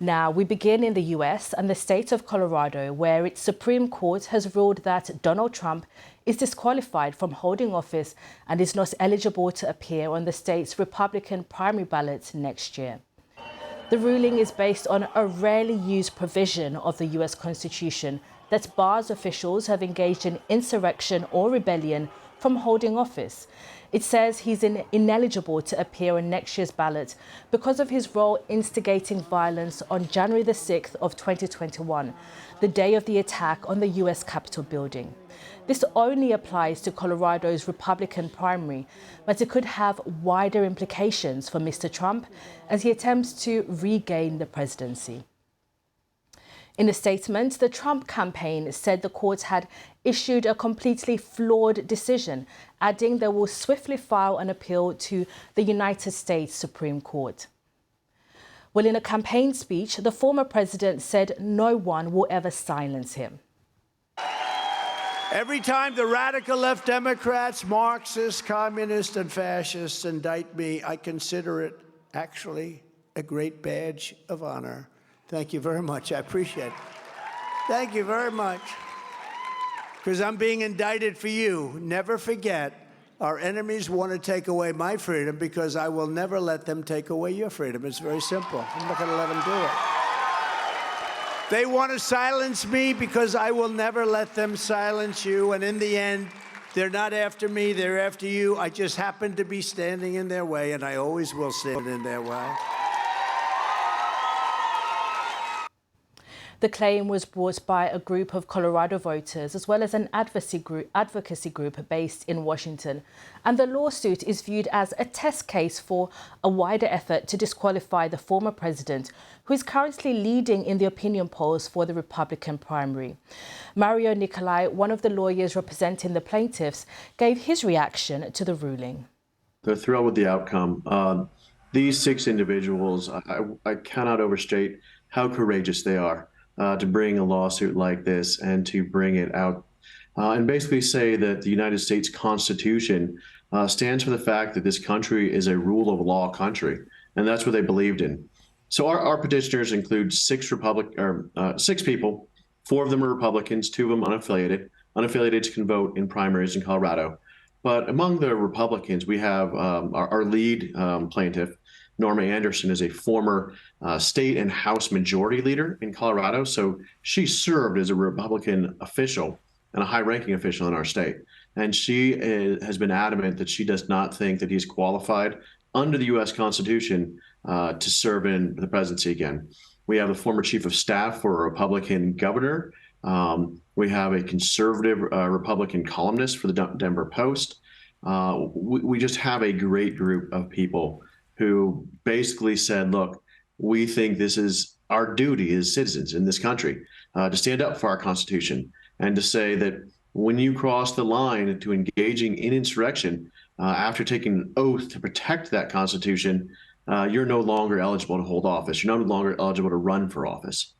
Now, we begin in the US and the state of Colorado, where its Supreme Court has ruled that Donald Trump is disqualified from holding office and is not eligible to appear on the state's Republican primary ballot next year. The ruling is based on a rarely used provision of the US Constitution that bars officials who have engaged in insurrection or rebellion from holding office. It says he's ineligible to appear on next year's ballot because of his role instigating violence on January the 6th of 2021, the day of the attack on the US Capitol building. This only applies to Colorado's Republican primary, but it could have wider implications for Mr. Trump as he attempts to regain the presidency. In a statement, the Trump campaign said the court had issued a completely flawed decision, adding they will swiftly file an appeal to the United States Supreme Court. Well, in a campaign speech, the former president said no one will ever silence him. Every time the radical left Democrats, Marxists, communists, and fascists indict me, I consider it actually a great badge of honor. Thank you very much. I appreciate it. Thank you very much. Because I'm being indicted for you. Never forget, our enemies want to take away my freedom because I will never let them take away your freedom. It's very simple. I'm not going to let them do it. They want to silence me because I will never let them silence you. And in the end, they're not after me, they're after you. I just happen to be standing in their way, and I always will stand in their way. The claim was brought by a group of Colorado voters as well as an advocacy group based in Washington. And the lawsuit is viewed as a test case for a wider effort to disqualify the former president, who is currently leading in the opinion polls for the Republican primary. Mario Nicolai, one of the lawyers representing the plaintiffs, gave his reaction to the ruling. They're thrilled with the outcome. These 6 individuals, I cannot overstate how courageous they are. To bring a lawsuit like this and to bring it out and basically say that the United States Constitution stands for the fact that this country is a rule of law country, and that's what they believed in. So our petitioners include 6 people. 4 of them are Republicans, 2 of them unaffiliated. Unaffiliated can vote in primaries in Colorado. But among the Republicans, we have our lead plaintiff, Norma Anderson, is a former state and House majority leader in Colorado. So she served as a Republican official and a high-ranking official in our state. And she has been adamant that she does not think that he's qualified under the U.S. Constitution to serve in the presidency again. We have a former chief of staff for a Republican governor. We have a conservative Republican columnist for the Denver Post. We just have a great group of people who basically said, look, we think this is our duty as citizens in this country to stand up for our Constitution and to say that when you cross the line to engaging in insurrection after taking an oath to protect that Constitution, you're no longer eligible to hold office. You're no longer eligible to run for office.